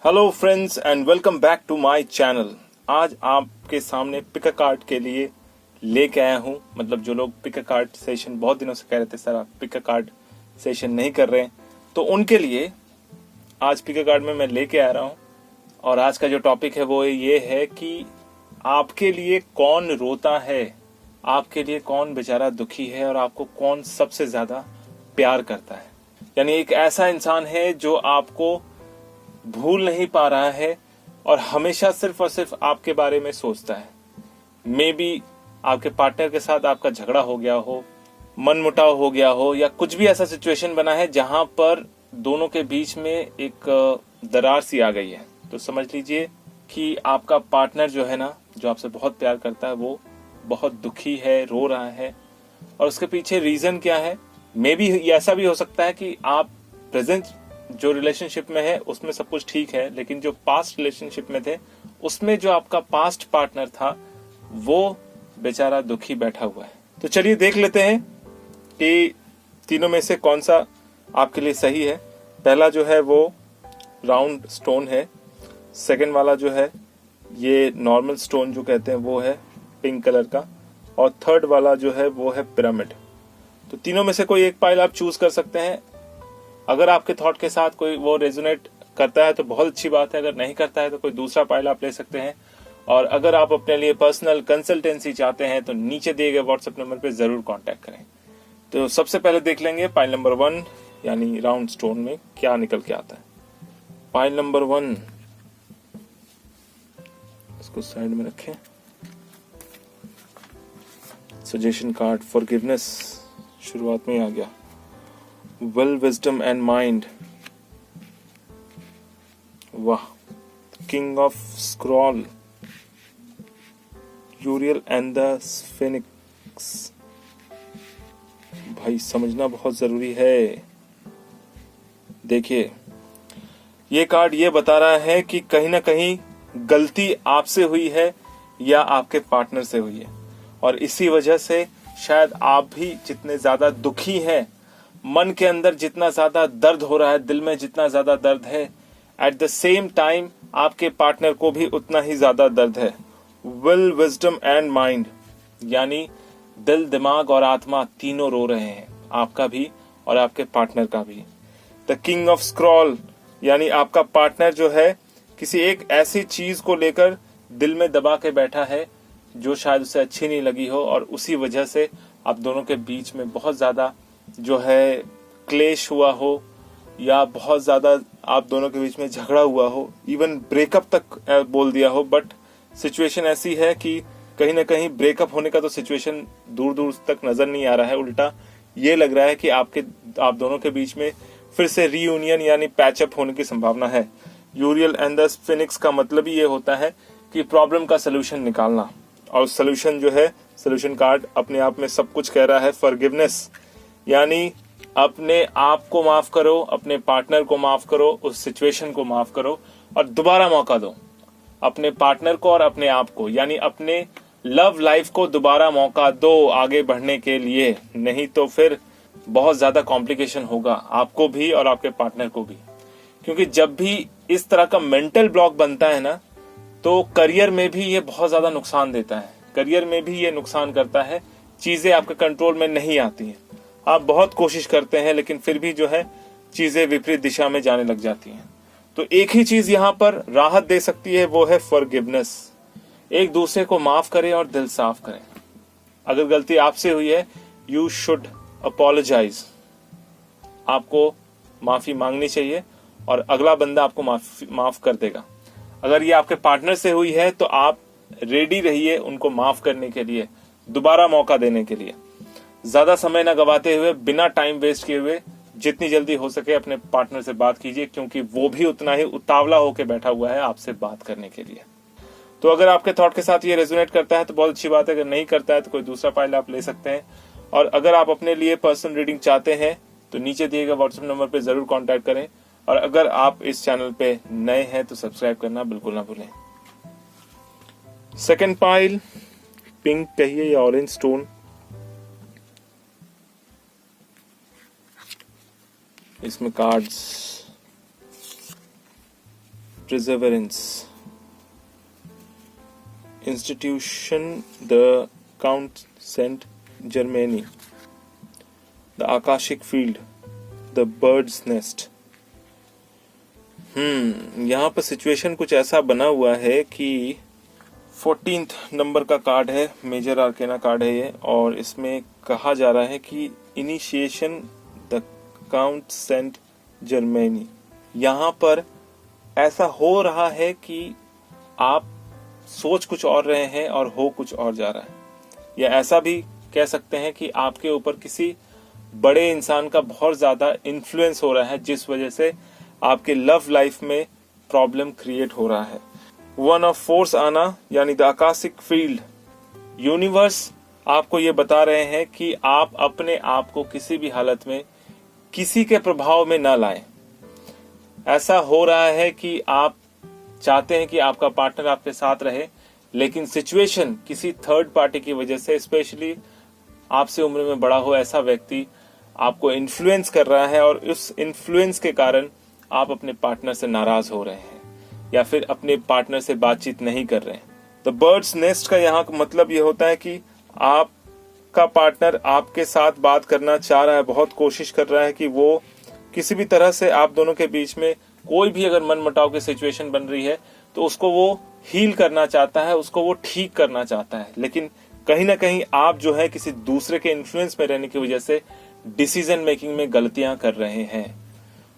Hello friends and welcome back to my channel. आज आपके सामने पिक अ कार्ड के लिए लेके आया हूँ। मतलब जो लोग पिक अ कार्ड सेशन बहुत दिनों से कह रहे थे सर आप पिक अ कार्ड सेशन नहीं कर रहे हैं, तो उनके लिए आज पिक अ कार्ड में मैं लेके आ रहा हूँ। और आज का जो टॉपिक है वो ये है कि आपके लिए कौन रोता है, आपके लिए कौन बेचारा दुखी है और आपको कौन सबसे ज्यादा प्यार करता है। यानी एक ऐसा इंसान है जो आपको भूल नहीं पा रहा है और हमेशा सिर्फ और सिर्फ आपके बारे में सोचता है। मे बी आपके पार्टनर के साथ आपका झगड़ा हो गया हो, मनमुटाव हो गया हो, या कुछ भी ऐसा सिचुएशन बना है जहां पर दोनों के बीच में एक दरार सी आ गई है। तो समझ लीजिए कि आपका पार्टनर जो है ना, जो आपसे बहुत प्यार करता है, वो बहुत दुखी है, रो रहा है। और उसके पीछे रीजन क्या है? मे बी ऐसा भी हो सकता है कि आप प्रेजेंट जो रिलेशनशिप में है उसमें सब कुछ ठीक है, लेकिन जो पास्ट रिलेशनशिप में थे उसमें जो आपका पास्ट पार्टनर था वो बेचारा दुखी बैठा हुआ है। तो चलिए देख लेते हैं कि तीनों में से कौन सा आपके लिए सही है। पहला जो है वो राउंड स्टोन है, सेकंड वाला जो है ये नॉर्मल स्टोन जो कहते हैं वो है पिंक कलर का, और थर्ड वाला जो है वो है पिरामिड। तो तीनों में से कोई एक पाइल आप चूज कर सकते हैं। अगर आपके थॉट के साथ कोई वो रेजोनेट करता है तो बहुत अच्छी बात है, अगर नहीं करता है तो कोई दूसरा पाइल आप ले सकते हैं। और अगर आप अपने लिए पर्सनल कंसल्टेंसी चाहते हैं तो नीचे दिए गए व्हाट्सएप नंबर पे जरूर कांटेक्ट करें। तो सबसे पहले देख लेंगे पाइल नंबर 1 यानी राउंड स्टोन में क्या निकल के आता है। पाइल नंबर 1, इसको साइड में रखें। सजेशन कार्ड फॉरगिवनेस शुरुआत में ही आ गया। Will, wisdom and mind. वाह। King of Scroll, Uriel and the Phoenix। भाई समझना बहुत जरूरी है। देखिए ये कार्ड ये बता रहा है कि कहीं ना कहीं गलती आपसे हुई है या आपके पार्टनर से हुई है, और इसी वजह से शायद आप भी जितने ज्यादा दुखी हैं, मन के अंदर जितना ज्यादा दर्द हो रहा है, दिल में जितना ज्यादा दर्द है, एट द सेम टाइम आपके पार्टनर को भी उतना ही ज्यादा दर्द है। विल, विजडम एंड माइंड यानी दिल, दिमाग और आत्मा तीनों रो रहे हैं, आपका भी और आपके पार्टनर का भी। द किंग ऑफ स्क्रॉल यानी आपका पार्टनर जो है किसी एक ऐसी चीज को लेकर दिल में दबा के बैठा है जो शायद उसे अच्छी नहीं लगी हो, और उसी वजह से आप दोनों के बीच में बहुत ज्यादा जो है क्लेश हुआ हो, या बहुत ज्यादा आप दोनों के बीच में झगड़ा हुआ हो, इवन ब्रेकअप तक बोल दिया हो। बट सिचुएशन ऐसी है कि कहीं ना कहीं ब्रेकअप होने का तो सिचुएशन दूर दूर तक नजर नहीं आ रहा है। उल्टा ये लग रहा है कि आप दोनों के बीच में फिर से रीयूनियन यानी पैचअप होने की संभावना है। यूरियल एंड द फिनिक्स का मतलब ही ये होता है कि प्रॉब्लम का सोल्यूशन निकालना, और सोल्यूशन जो है, सोल्यूशन कार्ड अपने आप में सब कुछ कह रहा है। फॉरगिवनेस यानी अपने आप को माफ करो, अपने पार्टनर को माफ करो, उस सिचुएशन को माफ करो और दोबारा मौका दो अपने पार्टनर को और अपने आप को, यानी अपने लव लाइफ को दोबारा मौका दो आगे बढ़ने के लिए। नहीं तो फिर बहुत ज्यादा कॉम्प्लिकेशन होगा आपको भी और आपके पार्टनर को भी। क्योंकि जब भी इस तरह का मेंटल ब्लॉक बनता है ना, तो करियर में भी ये बहुत ज्यादा नुकसान देता है। करियर में भी ये नुकसान करता है, चीजें आपके कंट्रोल में नहीं आती हैं, आप बहुत कोशिश करते हैं लेकिन फिर भी जो है चीजें विपरीत दिशा में जाने लग जाती हैं। तो एक ही चीज यहाँ पर राहत दे सकती है, वो है फॉरगिवनेस। एक दूसरे को माफ करें और दिल साफ करें। अगर गलती आपसे हुई है, यू शुड अपोलोजाइज, आपको माफी मांगनी चाहिए और अगला बंदा आपको माफ कर देगा। अगर ये आपके पार्टनर से हुई है तो आप रेडी रहिए उनको माफ करने के लिए, दोबारा मौका देने के लिए। ज्यादा समय ना गवाते हुए, बिना टाइम वेस्ट किए हुए, जितनी जल्दी हो सके अपने पार्टनर से बात कीजिए, क्योंकि वो भी उतना ही उतावला होकर बैठा हुआ है आपसे बात करने के लिए। तो अगर आपके थॉट के साथ ये रेजोनेट करता है तो बहुत अच्छी बात है, अगर नहीं करता है तो कोई दूसरा फाइल आप ले सकते हैं। और अगर आप अपने लिए पर्सनल रीडिंग चाहते हैं तो नीचे दिए गए व्हाट्सएप नंबर पे जरूर कॉन्टैक्ट करें। और अगर आप इस चैनल पे नए हैं तो सब्सक्राइब करना बिल्कुल ना भूलें। सेकंड पाइल पिंक कहिए या ऑरेंज स्टोन, इसमें cards perseverance. Institution, the Count Saint Germain, the Akashic Field, the Bird's Nest. यहाँ पर सिचुएशन कुछ ऐसा बना हुआ है कि 14th नंबर का कार्ड है, मेजर आर्केना कार्ड है ये, और इसमें कहा जा रहा है कि initiation the count Saint Germany. यहाँ पर ऐसा हो रहा है कि आप सोच कुछ और रहे हैं और हो कुछ और जा रहा है, या ऐसा भी कह सकते हैं कि आपके ऊपर किसी बड़े इंसान का बहुत ज्यादा इन्फ्लुएंस हो रहा है, जिस वजह से आपके लव लाइफ में प्रॉब्लम क्रिएट हो रहा है। वन ऑफ फोर्स आना यानी द आकाशिक फील्ड, यूनिवर्स आपको ये बता रहे हैं कि आप अपने आप को किसी भी हालत में किसी के प्रभाव में ना लाएं। ऐसा हो रहा है कि आप चाहते हैं कि आपका पार्टनर आपके साथ रहे, लेकिन सिचुएशन किसी थर्ड पार्टी की वजह से, स्पेशली आपसे उम्र में बड़ा हो ऐसा व्यक्ति आपको इन्फ्लुएंस कर रहा है, और उस इन्फ्लुएंस के कारण आप अपने पार्टनर से नाराज हो रहे हैं या फिर अपने पार्टनर से बातचीत नहीं कर रहे हैं। द बर्ड्स नेस्ट का यहाँ मतलब ये होता है कि आपका पार्टनर आपके साथ बात करना चाह रहा है, बहुत कोशिश कर रहा है कि वो किसी भी तरह से आप दोनों के बीच में कोई भी अगर मनमुटाव की सिचुएशन बन रही है तो उसको वो हील करना चाहता है, उसको वो ठीक करना चाहता है। लेकिन कहीं ना कहीं आप जो है किसी दूसरे के इन्फ्लुएंस में रहने की वजह से डिसीजन मेकिंग में गलतियां कर रहे हैं।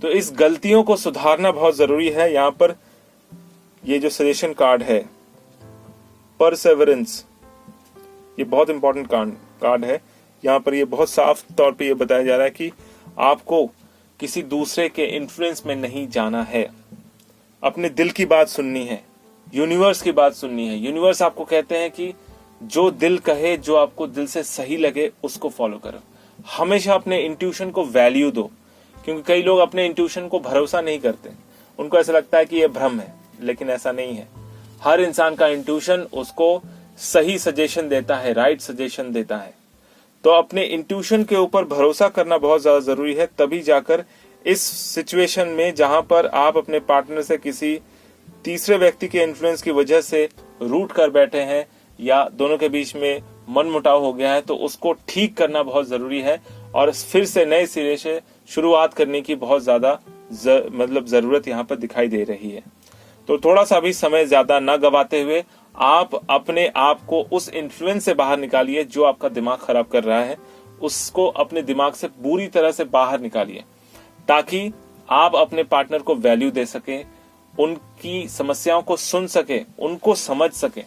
तो इस गलतियों को सुधारना बहुत जरूरी है। यहाँ पर ये जो सजेशन कार्ड है परसेवरेंस, ये बहुत इंपॉर्टेंट कार्ड है। यहाँ पर ये बहुत साफ तौर पे ये बताया जा रहा है कि आपको किसी दूसरे के इन्फ्लुएंस में नहीं जाना है, अपने दिल की बात सुननी है, यूनिवर्स की बात सुननी है। यूनिवर्स आपको कहते हैं कि जो दिल कहे, जो आपको दिल से सही लगे, उसको फॉलो करो। हमेशा अपने इंट्यूशन को वैल्यू दो, क्योंकि कई लोग अपने इंट्यूशन को भरोसा नहीं करते, उनको ऐसा लगता है कि यह भ्रम है, लेकिन ऐसा नहीं है। हर इंसान का इंट्यूशन उसको सही सजेशन देता है, राइट सजेशन देता है। तो अपने इंट्यूशन के ऊपर भरोसा करना बहुत ज्यादा जरूरी है, तभी जाकर इस सिचुएशन में जहां पर आप अपने पार्टनर से किसी तीसरे व्यक्ति के इन्फ्लुएंस की वजह से रूठ कर बैठे हैं या दोनों के बीच में मनमुटाव हो गया है, तो उसको ठीक करना बहुत जरूरी है और फिर से नए सिरे से शुरुआत करने की बहुत ज्यादा जरूरत यहाँ पर दिखाई दे रही है। तो थोड़ा सा भी समय ज्यादा न गवाते हुए आप अपने आप को उस इन्फ्लुएंस से बाहर निकालिए जो आपका दिमाग खराब कर रहा है, उसको अपने दिमाग से पूरी तरह से बाहर निकालिए, ताकि आप अपने पार्टनर को वैल्यू दे सकें, उनकी समस्याओं को सुन सकें, उनको समझ सकें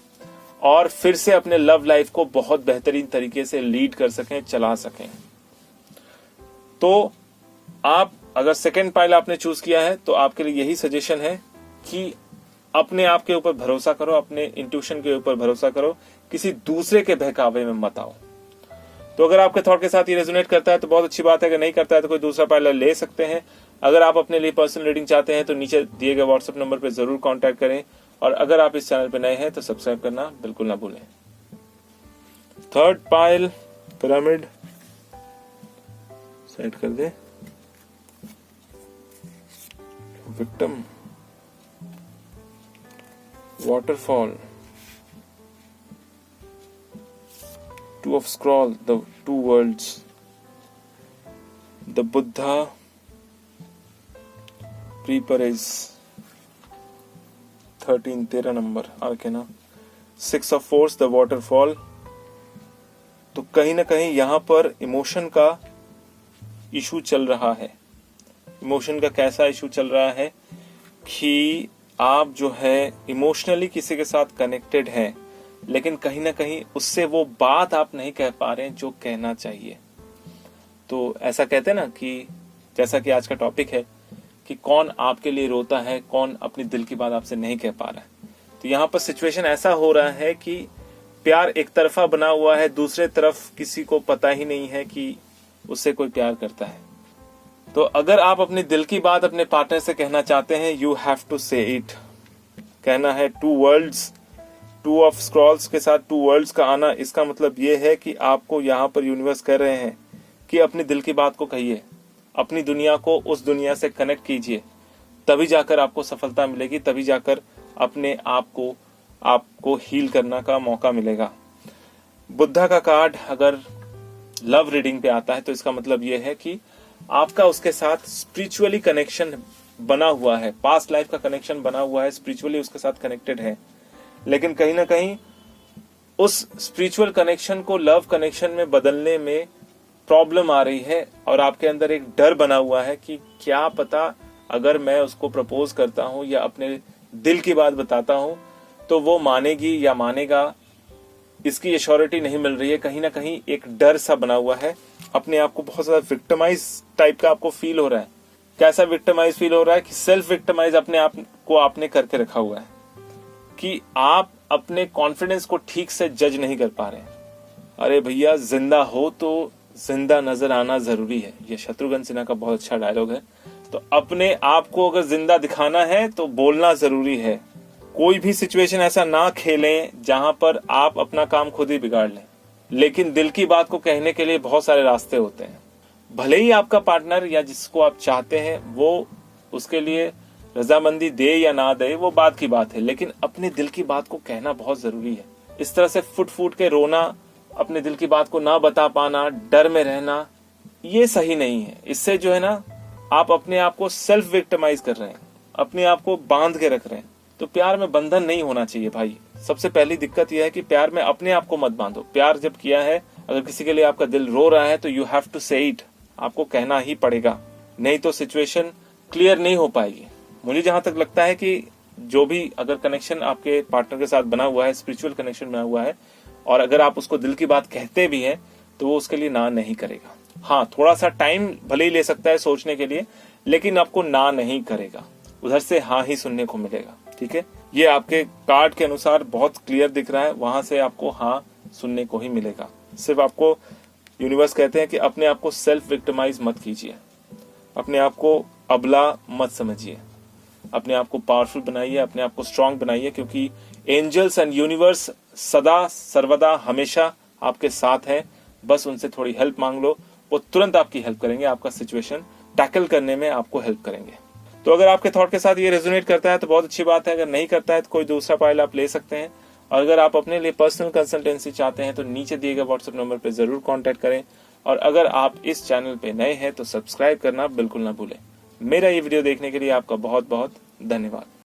और फिर से अपने लव लाइफ को बहुत बेहतरीन तरीके से लीड कर सकें, चला सकें। तो आप अगर सेकंड पाइल आपने चूज किया है तो आपके लिए यही सजेशन है कि अपने आप के ऊपर भरोसा करो, अपने इंट्यूशन के ऊपर भरोसा करो, किसी दूसरे के बहकावे में मत आओ। तो अगर आपके थॉट के साथ ये रेजोनेट करता है तो बहुत अच्छी बात है, अगर नहीं करता है तो कोई दूसरा पाइल ले सकते हैं। अगर आप अपने लिए पर्सनल रीडिंग चाहते हैं तो नीचे दिए गए व्हाट्सएप नंबर पर जरूर कॉन्टैक्ट करें, और अगर आप इस चैनल पर नए हैं तो सब्सक्राइब करना बिल्कुल ना भूलें। थर्ड पाइल पिरामिड सेट कर दे। Victim, waterfall, two of scroll, the two worlds, the Buddha, Prepares, 13 number arcana, 6 of force, the waterfall। तो कहीं ना कहीं यहाँ पर इमोशन का इशू चल रहा है। इमोशन का कैसा इशू चल रहा है कि आप जो है इमोशनली किसी के साथ कनेक्टेड हैं, लेकिन कहीं ना कहीं उससे वो बात आप नहीं कह पा रहे हैं जो कहना चाहिए। तो ऐसा कहते हैं ना कि जैसा कि आज का टॉपिक है कि कौन आपके लिए रोता है, कौन अपनी दिल की बात आपसे नहीं कह पा रहा है। तो यहाँ पर सिचुएशन ऐसा हो रहा है कि प्यार एक तरफा बना हुआ है, दूसरे तरफ किसी को पता ही नहीं है कि उससे कोई प्यार करता है। तो अगर आप अपने दिल की बात अपने पार्टनर से कहना चाहते हैं, you have to say it. कहना है two worlds, two of scrolls के साथ टू वर्ल्ड्स का आना, इसका मतलब ये है कि आपको यहाँ पर यूनिवर्स कह रहे हैं कि अपने दिल की बात को कहिए, अपनी दुनिया को उस दुनिया से कनेक्ट कीजिए, तभी जाकर आपको सफलता मिलेगी, तभी जाकर अपने आप को आपको हील करने का मौका मिलेगा। बुद्धा का कार्ड अगर लव रीडिंग पे आता है तो इसका मतलब यह है कि आपका उसके साथ स्पिरिचुअली कनेक्शन बना हुआ है, पास्ट लाइफ का कनेक्शन बना हुआ है, स्पिरिचुअली उसके साथ कनेक्टेड है, लेकिन कहीं ना कहीं उस स्पिरिचुअल कनेक्शन को लव कनेक्शन में बदलने में प्रॉब्लम आ रही है और आपके अंदर एक डर बना हुआ है कि क्या पता अगर मैं उसको प्रपोज करता हूं या अपने दिल की बात बताता हूं तो वो मानेगी या मानेगा, इसकी एश्योरिटी नहीं मिल रही है। कहीं ना कहीं एक डर सा बना हुआ है, अपने आप को बहुत ज्यादा विक्टिमाइज टाइप का आपको फील हो रहा है। कैसा विक्टिमाइज फील हो रहा है कि सेल्फ विक्टिमाइज अपने आप को आपने करके रखा हुआ है कि आप अपने कॉन्फिडेंस को ठीक से जज नहीं कर पा रहे हैं। अरे भैया, जिंदा हो तो जिंदा नजर आना जरूरी है, ये शत्रुघ्न सिन्हा का बहुत अच्छा डायलॉग है। तो अपने आप को अगर जिंदा दिखाना है तो बोलना जरूरी है। कोई भी सिचुएशन ऐसा ना खेलें जहां पर आप अपना काम खुद ही बिगाड़ लें, लेकिन दिल की बात को कहने के लिए बहुत सारे रास्ते होते हैं। भले ही आपका पार्टनर या जिसको आप चाहते हैं वो उसके लिए रजामंदी दे या ना दे, वो बात की बात है, लेकिन अपने दिल की बात को कहना बहुत जरूरी है। इस तरह से फुट फुट के रोना, अपने दिल की बात को ना बता पाना, डर में रहना, ये सही नहीं है। इससे जो है ना, आप अपने आप को सेल्फ विक्टिमाइज कर रहे हैं, अपने आप को बांध के रख रहे हैं। तो प्यार में बंधन नहीं होना चाहिए भाई। सबसे पहली दिक्कत यह है कि प्यार में अपने आप को मत बांधो। प्यार जब किया है, अगर किसी के लिए आपका दिल रो रहा है तो you have to say it, आपको कहना ही पड़ेगा, नहीं तो सिचुएशन क्लियर नहीं हो पाएगी। मुझे जहां तक लगता है कि जो भी अगर कनेक्शन आपके पार्टनर के साथ बना हुआ है, स्पिरिचुअल कनेक्शन बना हुआ है, और अगर आप उसको दिल की बात कहते भी हैं तो वो उसके लिए ना नहीं करेगा। हाँ, थोड़ा सा टाइम भले ही ले सकता है सोचने के लिए, लेकिन आपको ना नहीं करेगा, उधर से हाँ ही सुनने को मिलेगा। ठीक है, ये आपके कार्ड के अनुसार बहुत क्लियर दिख रहा है, वहां से आपको हाँ सुनने को ही मिलेगा। सिर्फ आपको यूनिवर्स कहते हैं कि अपने आप को सेल्फ विक्टिमाइज मत कीजिए, अपने आप को अबला मत समझिए, अपने आप को पावरफुल बनाइए, अपने आप को स्ट्रांग बनाइए, क्योंकि एंजल्स एंड यूनिवर्स सदा सर्वदा हमेशा आपके साथ है। बस उनसे थोड़ी हेल्प मांग लो, वो तुरंत आपकी हेल्प करेंगे, आपका सिचुएशन टैकल करने में आपको हेल्प करेंगे। तो अगर आपके थॉट के साथ ये रेजोनेट करता है तो बहुत अच्छी बात है, अगर नहीं करता है तो कोई दूसरा पाइल आप ले सकते हैं। और अगर आप अपने लिए पर्सनल कंसल्टेंसी चाहते हैं तो नीचे दिए गए व्हाट्सएप नंबर पर जरूर कॉन्टेक्ट करें। और अगर आप इस चैनल पे नए हैं तो सब्सक्राइब करना बिल्कुल ना भूलें। मेरा ये वीडियो देखने के लिए आपका बहुत बहुत धन्यवाद।